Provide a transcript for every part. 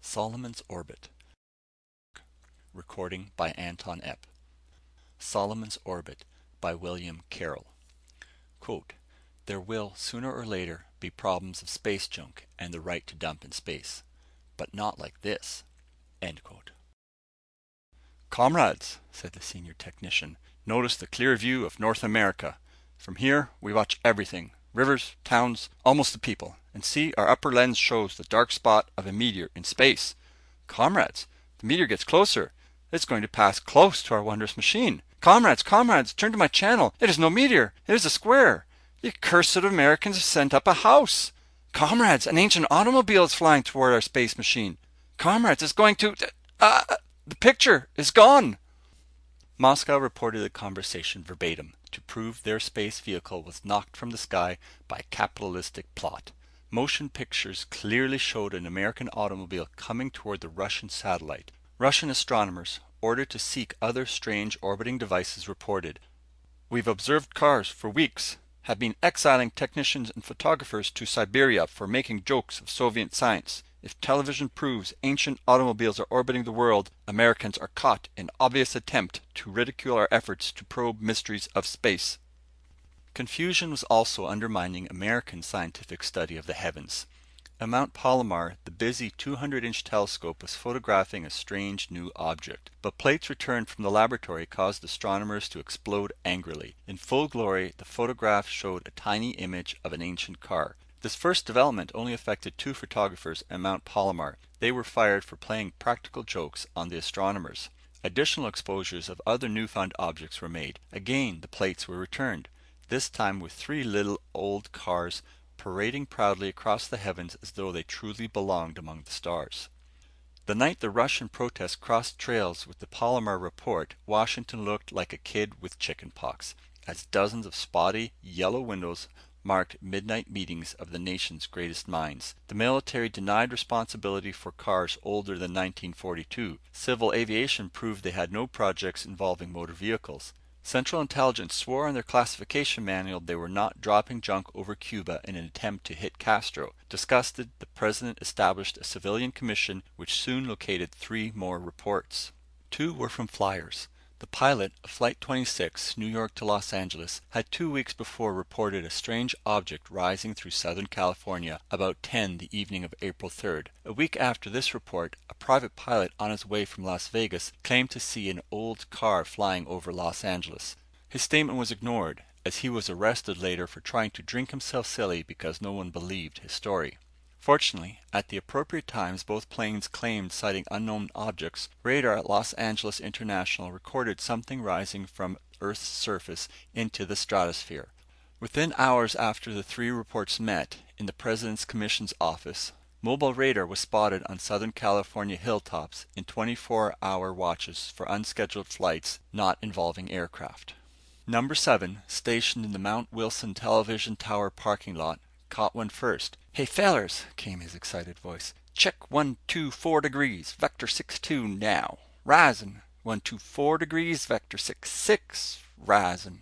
Solomon's Orbit. Recording by Anton Epp. Solomon's Orbit by William Carroll. Quote, "There will, sooner or later, be problems of space junk and the right to dump in space. But not like this." End quote. "Comrades," said the senior technician, "notice the clear view of North America. From here, we watch everything. Rivers, towns, almost the people. And see, our upper lens shows the dark spot of a meteor in space. Comrades, the meteor gets closer. It's going to pass close to our wondrous machine. Comrades, turn to my channel. It is no meteor. It is a square. The accursed Americans have sent up a house. Comrades, an ancient automobile is flying toward our space machine. Comrades, it's going to... the picture is gone." Moscow reported the conversation verbatim to prove their space vehicle was knocked from the sky by a capitalistic plot. Motion pictures clearly showed an American automobile coming toward the Russian satellite. Russian astronomers, ordered to seek other strange orbiting devices, reported, "We've observed cars for weeks, have been exiling technicians and photographers to Siberia for making jokes of Soviet science. If television proves ancient automobiles are orbiting the world, Americans are caught in obvious attempt to ridicule our efforts to probe mysteries of space." Confusion was also undermining American scientific study of the heavens. At Mount Palomar, the busy 200-inch telescope was photographing a strange new object, but plates returned from the laboratory caused astronomers to explode angrily. In full glory, the photograph showed a tiny image of an ancient car. This first development only affected 2 photographers at Mount Palomar. They were fired for playing practical jokes on the astronomers. Additional exposures of other newfound objects were made. Again, the plates were returned, this time with 3 little old cars parading proudly across the heavens as though they truly belonged among the stars. The night the Russian protest crossed trails with the Palomar report, Washington looked like a kid with chicken pox, as dozens of spotty, yellow windows marked midnight meetings of the nation's greatest minds. The military denied responsibility for cars older than 1942. Civil aviation proved they had no projects involving motor vehicles. Central Intelligence swore on their classification manual they were not dropping junk over Cuba in an attempt to hit Castro. Disgusted, the president established a civilian commission which soon located 3 more reports. 2 were from flyers. The pilot of Flight 26, New York to Los Angeles, had 2 weeks before reported a strange object rising through Southern California about 10 the evening of April 3rd. A week after this report, a private pilot on his way from Las Vegas claimed to see an old car flying over Los Angeles. His statement was ignored, as he was arrested later for trying to drink himself silly because no one believed his story. Fortunately, at the appropriate times both planes claimed sighting unknown objects. Radar at Los Angeles International recorded something rising from Earth's surface into the stratosphere. Within hours after the 3 reports met, in the President's Commission's office, mobile radar was spotted on Southern California hilltops in 24-hour watches for unscheduled flights not involving aircraft. Number 7, stationed in the Mount Wilson television tower parking lot, caught one first. "Hey fellers," came his excited voice. "Check 124 degrees, vector 62 now. Rising. 124 degrees, vector 66, rising."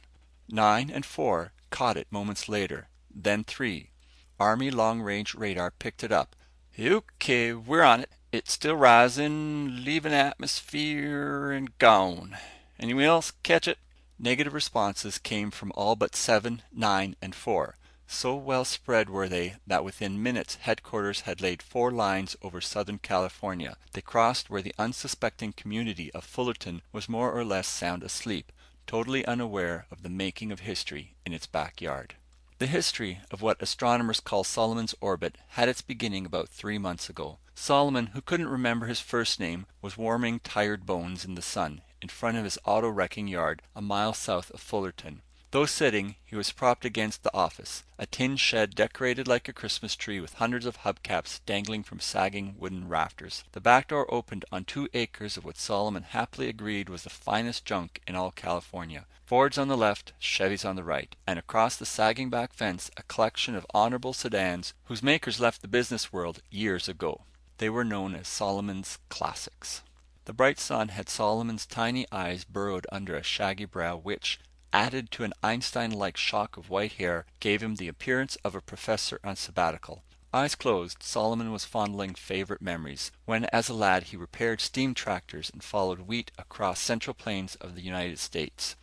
9 and 4 caught it moments later. Then 3. Army long-range radar picked it up. "Okay, we're on it. It's still rising, leaving atmosphere and gone. Anyone else catch it?" Negative responses came from all but 7, 9, and 4. So well spread were they that within minutes headquarters had laid 4 lines over Southern California. They crossed where the unsuspecting community of Fullerton was more or less sound asleep, totally unaware of the making of history in its backyard. The history of what astronomers call Solomon's Orbit had its beginning about 3 months ago. Solomon, who couldn't remember his first name, was warming tired bones in the sun in front of his auto-wrecking yard a mile south of Fullerton. Though sitting, he was propped against the office, a tin shed decorated like a Christmas tree with hundreds of hubcaps dangling from sagging wooden rafters. The back door opened on 2 acres of what Solomon happily agreed was the finest junk in all California. Fords on the left, Chevys on the right, and across the sagging back fence a collection of honorable sedans whose makers left the business world years ago. They were known as Solomon's Classics. The bright sun had Solomon's tiny eyes burrowed under a shaggy brow which, added to an Einstein-like shock of white hair, gave him the appearance of a professor on sabbatical. Eyes closed, Solomon was fondling favorite memories, when as a lad he repaired steam tractors and followed wheat across central plains of the United States.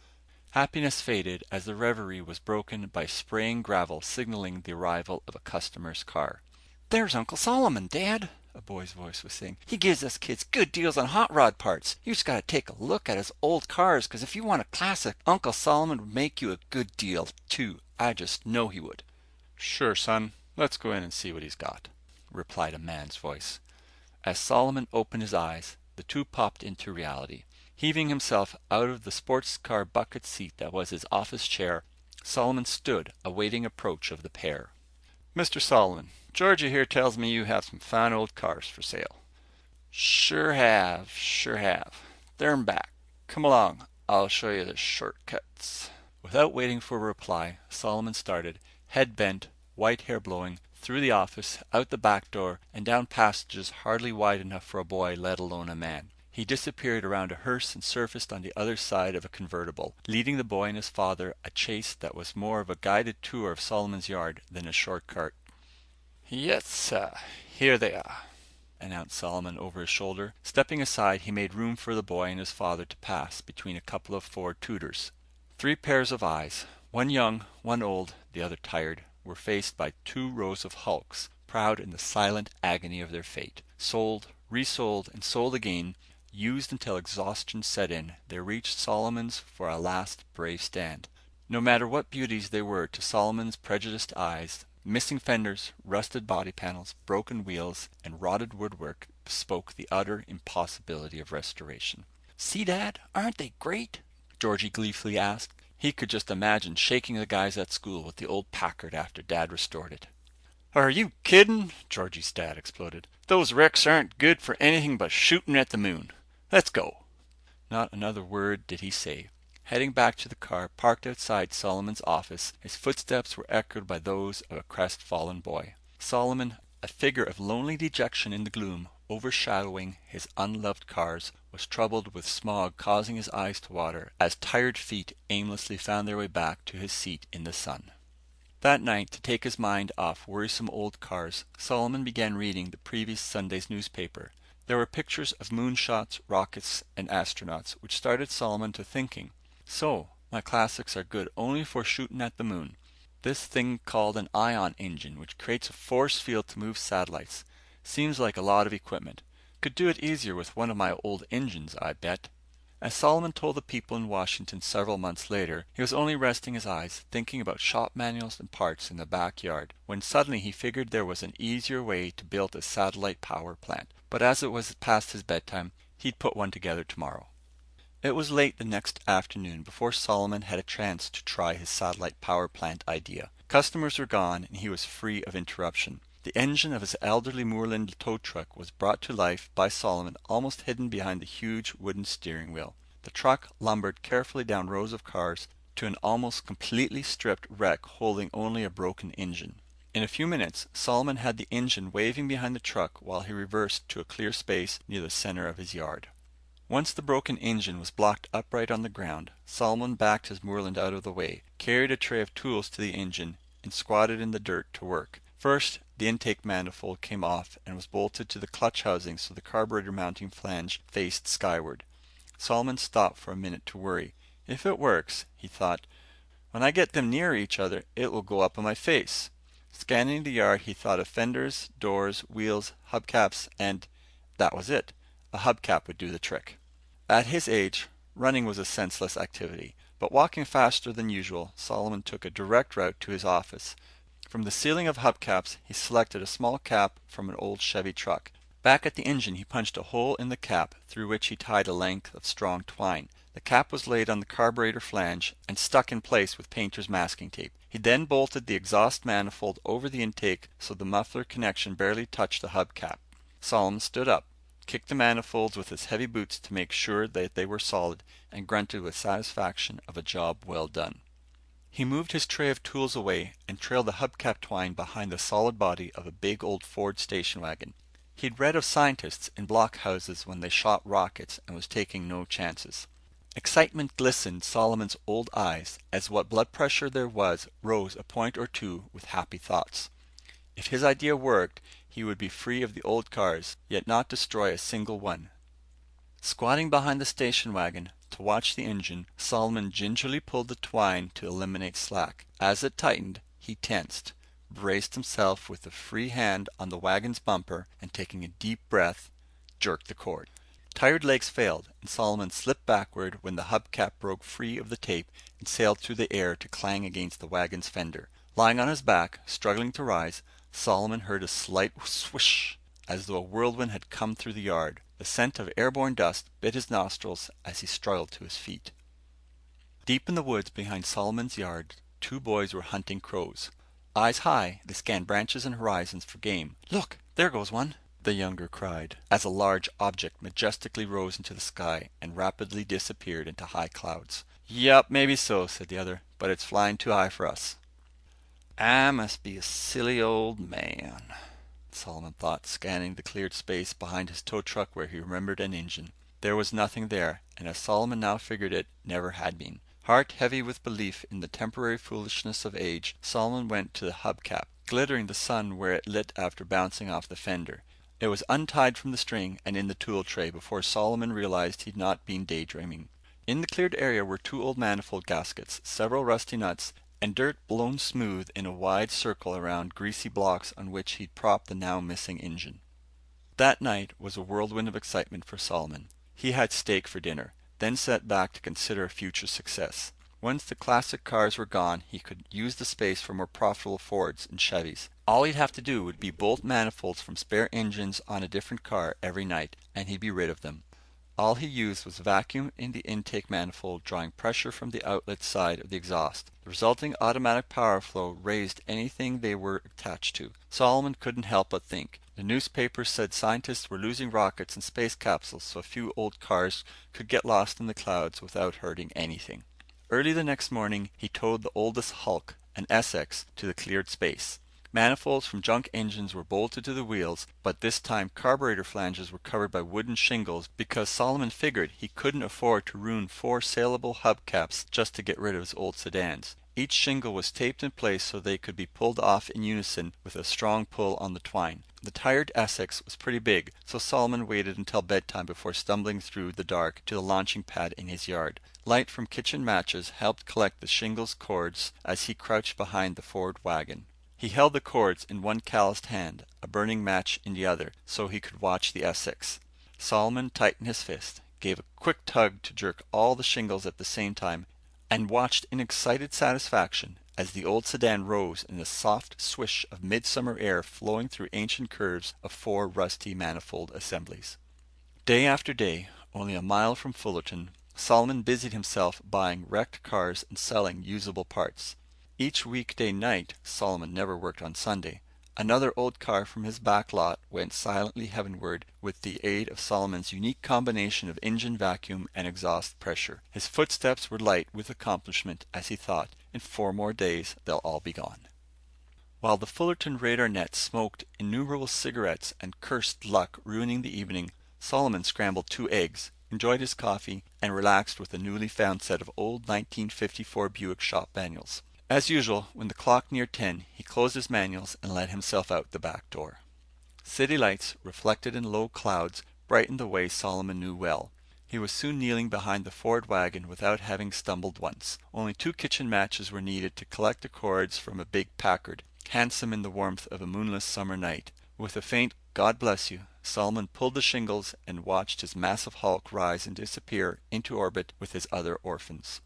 Happiness faded as the reverie was broken by spraying gravel signaling the arrival of a customer's car. "There's Uncle Solomon, Dad," a boy's voice was saying. "He gives us kids good deals on hot rod parts. You just gotta take a look at his old cars, 'cause if you want a classic, Uncle Solomon would make you a good deal, too. I just know he would." "Sure, son. Let's go in and see what he's got," replied a man's voice. As Solomon opened his eyes, the two popped into reality. Heaving himself out of the sports car bucket seat that was his office chair, Solomon stood awaiting approach of the pair. "Mr. Solomon, Georgia here tells me you have some fine old cars for sale." Sure have, sure have. They're in back. Come along, I'll show you the shortcuts." Without waiting for a reply, Solomon started, head bent, white hair blowing, through the office, out the back door, and down passages hardly wide enough for a boy, let alone a man. He disappeared around a hearse and surfaced on the other side of a convertible, leading the boy and his father a chase that was more of a guided tour of Solomon's yard than a shortcut. "Yes, sir, here they are," announced Solomon over his shoulder. Stepping aside, he made room for the boy and his father to pass between a couple of Ford Tudors. Three pairs of eyes, one young, one old, the other tired, were faced by two rows of hulks, proud in the silent agony of their fate. Sold, resold, and sold again, used until exhaustion set in, they reached Solomon's for a last brave stand. No matter what beauties they were to Solomon's prejudiced eyes, missing fenders, rusted body panels, broken wheels, and rotted woodwork bespoke the utter impossibility of restoration. "See, Dad, aren't they great?" Georgie gleefully asked. He could just imagine shaking the guys at school with the old Packard after Dad restored it. "Are you kidding?" Georgie's dad exploded. "Those wrecks aren't good for anything but shooting at the moon. Let's go." Not another word did he say. Heading back to the car parked outside Solomon's office, his footsteps were echoed by those of a crestfallen boy. Solomon, a figure of lonely dejection in the gloom, overshadowing his unloved cars, was troubled with smog causing his eyes to water as tired feet aimlessly found their way back to his seat in the sun. That night, to take his mind off worrisome old cars, Solomon began reading the previous Sunday's newspaper. There were pictures of moonshots, rockets, and astronauts, which started Solomon to thinking. So, my classics are good only for shooting at the moon. This thing called an ion engine, which creates a force field to move satellites. Seems like a lot of equipment. Could do it easier with one of my old engines, I bet. As Solomon told the people in Washington several months later, he was only resting his eyes, thinking about shop manuals and parts in the backyard, when suddenly he figured there was an easier way to build a satellite power plant. But as it was past his bedtime, he'd put one together tomorrow. It was late the next afternoon before Solomon had a chance to try his satellite power plant idea. Customers were gone and he was free of interruption. The engine of his elderly Moorland tow truck was brought to life by Solomon almost hidden behind the huge wooden steering wheel. The truck lumbered carefully down rows of cars to an almost completely stripped wreck holding only a broken engine. In a few minutes, Solomon had the engine waving behind the truck while he reversed to a clear space near the center of his yard. Once the broken engine was blocked upright on the ground, Solomon backed his Moorland out of the way, carried a tray of tools to the engine, and squatted in the dirt to work. First, the intake manifold came off and was bolted to the clutch housing so the carburetor mounting flange faced skyward. Solomon stopped for a minute to worry. If it works, he thought, when I get them near each other, it will go up on my face. Scanning the yard, he thought of fenders, doors, wheels, hubcaps, and that was it. A hubcap would do the trick. At his age, running was a senseless activity, but walking faster than usual, Solomon took a direct route to his office. From the ceiling of hubcaps, he selected a small cap from an old Chevy truck. Back at the engine, he punched a hole in the cap through which he tied a length of strong twine. The cap was laid on the carburetor flange and stuck in place with painter's masking tape. He then bolted the exhaust manifold over the intake so the muffler connection barely touched the hubcap. Solomon stood up, kicked the manifolds with his heavy boots to make sure that they were solid, and grunted with satisfaction of a job well done. He moved his tray of tools away and trailed the hubcap twine behind the solid body of a big old Ford station wagon. He'd read of scientists in blockhouses when they shot rockets and was taking no chances. Excitement glistened Solomon's old eyes as what blood pressure there was rose a point or two with happy thoughts. If his idea worked, he would be free of the old cars, yet not destroy a single one. Squatting behind the station wagon to watch the engine, Solomon gingerly pulled the twine to eliminate slack. As it tightened, he tensed, braced himself with a free hand on the wagon's bumper, and taking a deep breath, jerked the cord. Tired legs failed, and Solomon slipped backward when the hubcap broke free of the tape and sailed through the air to clang against the wagon's fender. Lying on his back, struggling to rise, Solomon heard a slight swish, as though a whirlwind had come through the yard. The scent of airborne dust bit his nostrils as he struggled to his feet. Deep in the woods behind Solomon's yard, two boys were hunting crows. Eyes high, they scanned branches and horizons for game. "Look, there goes one!" the younger cried, as a large object majestically rose into the sky and rapidly disappeared into high clouds. "Yup, maybe so," said the other, "but it's flying too high for us." "I must be a silly old man," Solomon thought, scanning the cleared space behind his tow truck where he remembered an engine. There was nothing there, and as Solomon now figured it, never had been. Heart heavy with belief in the temporary foolishness of age, Solomon went to the hubcap, glittering the sun where it lit after bouncing off the fender. It was untied from the string and in the tool tray before Solomon realized he'd not been daydreaming. In the cleared area were two old manifold gaskets, several rusty nuts, and dirt blown smooth in a wide circle around greasy blocks on which he'd propped the now missing engine. That night was a whirlwind of excitement for Solomon. He had steak for dinner, then sat back to consider future success. Once the classic cars were gone, he could use the space for more profitable Fords and Chevys. All he'd have to do would be bolt manifolds from spare engines on a different car every night, and he'd be rid of them. All he used was vacuum in the intake manifold, drawing pressure from the outlet side of the exhaust. The resulting automatic power flow raised anything they were attached to. Solomon couldn't help but think. The newspapers said scientists were losing rockets and space capsules so a few old cars could get lost in the clouds without hurting anything. Early the next morning, he towed the oldest hulk, an SX, to the cleared space. Manifolds from junk engines were bolted to the wheels, but this time carburetor flanges were covered by wooden shingles because Solomon figured he couldn't afford to ruin 4 saleable hubcaps just to get rid of his old sedans. Each shingle was taped in place so they could be pulled off in unison with a strong pull on the twine. The tired Essex was pretty big, so Solomon waited until bedtime before stumbling through the dark to the launching pad in his yard. Light from kitchen matches helped collect the shingles cords as he crouched behind the Ford wagon. He held the cords in one calloused hand, a burning match in the other, so he could watch the Essex. Solomon tightened his fist, gave a quick tug to jerk all the shingles at the same time, and watched in excited satisfaction as the old sedan rose in a soft swish of midsummer air flowing through ancient curves of 4 rusty manifold assemblies. Day after day, only a mile from Fullerton, Solomon busied himself buying wrecked cars and selling usable parts. Each weekday night, Solomon never worked on Sunday, another old car from his back lot went silently heavenward with the aid of Solomon's unique combination of engine vacuum and exhaust pressure. His footsteps were light with accomplishment as he thought, in 4 more days they'll all be gone. While the Fullerton radar net smoked innumerable cigarettes and cursed luck ruining the evening, Solomon scrambled 2 eggs, enjoyed his coffee, and relaxed with a newly found set of old 1954 Buick shop manuals. As usual, when the clock neared 10, he closed his manuals and let himself out the back door. City lights, reflected in low clouds, brightened the way Solomon knew well. He was soon kneeling behind the Ford wagon without having stumbled once. Only 2 kitchen matches were needed to collect the cords from a big Packard, handsome in the warmth of a moonless summer night. With a faint "God bless you," Solomon pulled the shingles and watched his massive hulk rise and disappear into orbit with his other orphans.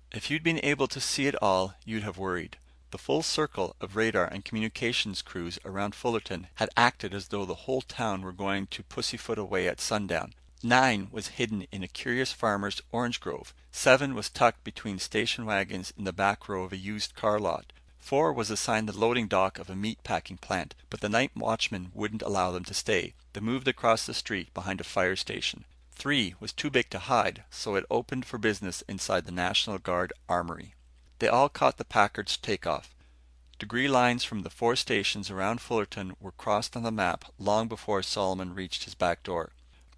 If you'd been able to see it all, you'd have worried. The full circle of radar and communications crews around Fullerton had acted as though the whole town were going to pussyfoot away at sundown. 9 was hidden in a curious farmer's orange grove. 7 was tucked between station wagons in the back row of a used car lot. 4 was assigned the loading dock of a meat packing plant, but the night watchman wouldn't allow them to stay. They moved across the street behind a fire station. 3 was too big to hide, so it opened for business inside the National Guard Armory. They all caught the Packard's takeoff. Degree lines from the 4 stations around Fullerton were crossed on the map long before Solomon reached his back door.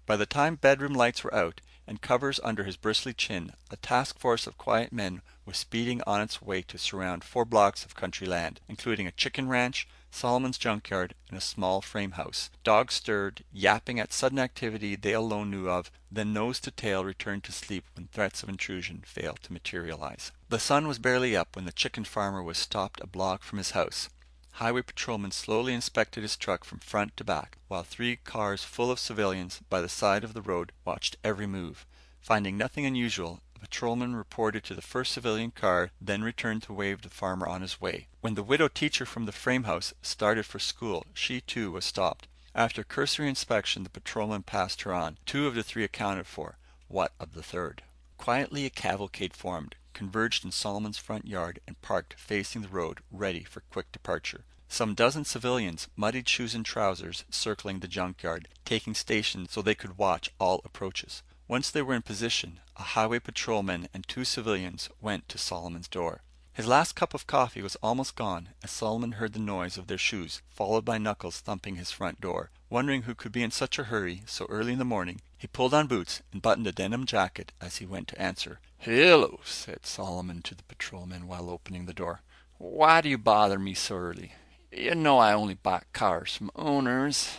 By the time bedroom lights were out and covers under his bristly chin, a task force of quiet men was speeding on its way to surround 4 blocks of country land, including a chicken ranch, Solomon's junkyard, and a small frame house. Dogs stirred, yapping at sudden activity they alone knew of, then nose to tail returned to sleep when threats of intrusion failed to materialize. The sun was barely up when the chicken farmer was stopped a block from his house. Highway patrolmen slowly inspected his truck from front to back, while 3 cars full of civilians by the side of the road watched every move. Finding nothing unusual, the patrolman reported to the first civilian car, then returned to wave the farmer on his way. When the widow teacher from the frame house started for school, she too was stopped. After cursory inspection, the patrolman passed her on. 2 of the 3 accounted for. What of the third? Quietly a cavalcade formed, converged in Solomon's front yard, and parked facing the road, ready for quick departure. Some dozen civilians, muddied shoes and trousers, circling the junkyard, taking station so they could watch all approaches. Once they were in position, a highway patrolman and 2 civilians went to Solomon's door. His last cup of coffee was almost gone as Solomon heard the noise of their shoes, followed by Knuckles thumping his front door. Wondering who could be in such a hurry so early in the morning, he pulled on boots and buttoned a denim jacket as he went to answer. "Hello," said Solomon to the patrolman while opening the door. "Why do you bother me so early? You know I only buy cars from owners."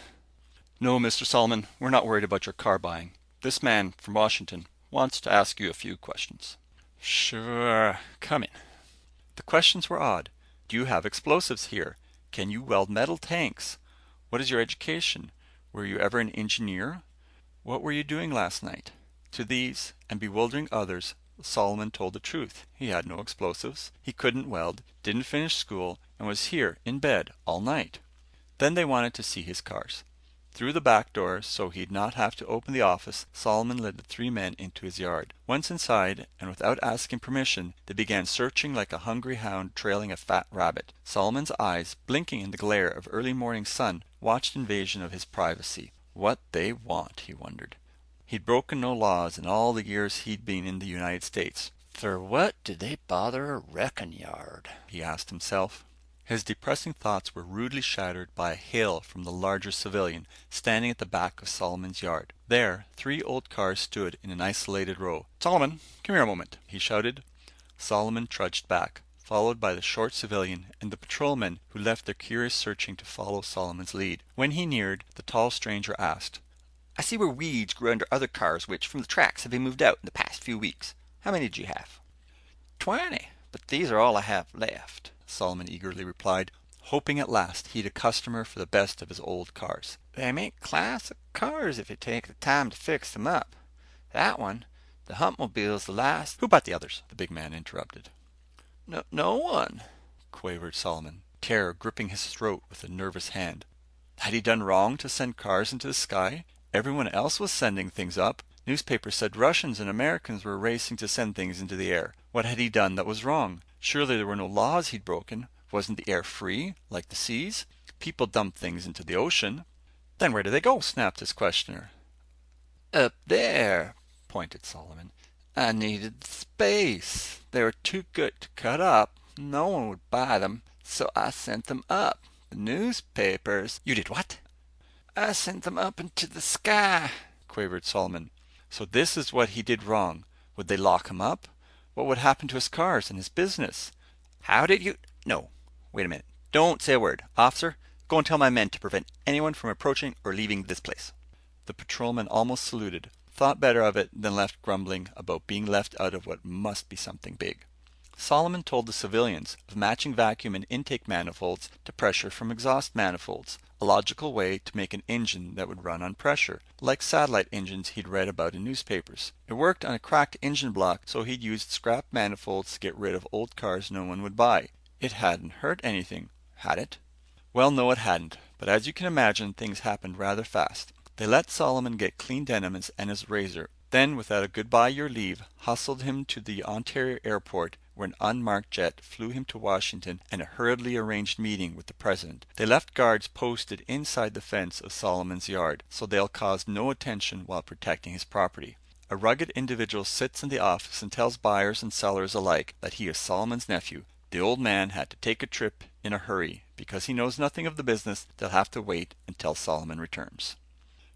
"No, Mr. Solomon, we're not worried about your car buying. This man from Washington wants to ask you a few questions." "Sure, come in." The questions were odd. Do you have explosives here? Can you weld metal tanks? What is your education? Were you ever an engineer? What were you doing last night? To these, and bewildering others, Solomon told the truth. He had no explosives. He couldn't weld, didn't finish school, and was here in bed all night. Then they wanted to see his cars. Through the back door, so he'd not have to open the office, Solomon led the 3 men into his yard. Once inside, and without asking permission, they began searching like a hungry hound trailing a fat rabbit. Solomon's eyes, blinking in the glare of early morning sun, watched invasion of his privacy. What they want, he wondered. He'd broken no laws in all the years he'd been in the United States. For what did they bother a wrecking yard? He asked himself. His depressing thoughts were rudely shattered by a hail from the larger civilian standing at the back of Solomon's yard. There, 3 old cars stood in an isolated row. "Solomon, come here a moment," he shouted. Solomon trudged back, followed by the short civilian and the patrolmen who left their curious searching to follow Solomon's lead. When he neared, the tall stranger asked, "I see where weeds grew under other cars which, from the tracks, have been moved out in the past few weeks. How many did you have?" "20, but these are all I have left," Solomon eagerly replied, hoping at last he'd a customer for the best of his old cars. "They make classic cars if you take the time to fix them up. That one, the Humpmobile's the last—" "Who bought the others?" the big man interrupted. No one," quavered Solomon, terror gripping his throat with a nervous hand. Had he done wrong to send cars into the sky? Everyone else was sending things up. Newspapers said Russians and Americans were racing to send things into the air. What had he done that was wrong? Surely there were no laws he'd broken. Wasn't the air free, like the seas? People dumped things into the ocean. Then where did they go? Snapped his questioner. "Up there," pointed Solomon. "I needed space. They were too good to cut up. No one would buy them, so I sent them up. The newspapers—" "You did what?" "I sent them up into the sky," quavered Solomon. So this is what he did wrong. Would they lock him up? What would happen to his cars and his business? "How did you—" "No, wait a minute. Don't say a word. Officer, go and tell my men to prevent anyone from approaching or leaving this place." The patrolman almost saluted, thought better of it, then left grumbling about being left out of what must be something big. Solomon told the civilians of matching vacuum and intake manifolds to pressure from exhaust manifolds, a logical way to make an engine that would run on pressure, like satellite engines he'd read about in newspapers. It worked on a cracked engine block, so he'd used scrap manifolds to get rid of old cars no one would buy. It hadn't hurt anything, had it? Well, no, it hadn't, but as you can imagine, things happened rather fast. They let Solomon get clean denims and his razor, then, without a goodbye your leave, hustled him to the Ontario airport, where an unmarked jet flew him to Washington and a hurriedly arranged meeting with the president. They left guards posted inside the fence of Solomon's yard, so they'll cause no attention while protecting his property. A rugged individual sits in the office and tells buyers and sellers alike that he is Solomon's nephew. The old man had to take a trip in a hurry. Because he knows nothing of the business, they'll have to wait until Solomon returns.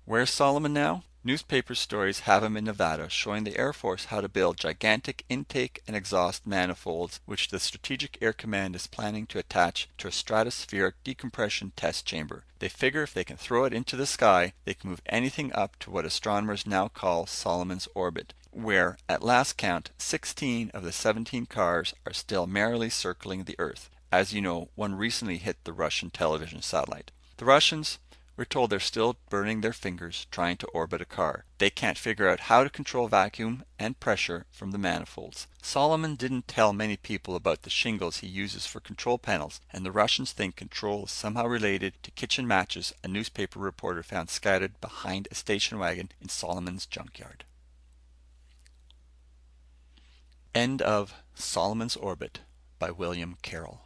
Where's Solomon now? Newspaper stories have him in Nevada showing the Air Force how to build gigantic intake and exhaust manifolds, which the Strategic Air Command is planning to attach to a stratospheric decompression test chamber. They figure if they can throw it into the sky, they can move anything up to what astronomers now call Solomon's orbit, where, at last count, 16 of the 17 cars are still merrily circling the Earth. As you know, one recently hit the Russian television satellite. The Russians, we're told they're still burning their fingers trying to orbit a car. They can't figure out how to control vacuum and pressure from the manifolds. Solomon didn't tell many people about the shingles he uses for control panels, and the Russians think control is somehow related to kitchen matches a newspaper reporter found scattered behind a station wagon in Solomon's junkyard. End of Solomon's Orbit by William Carroll.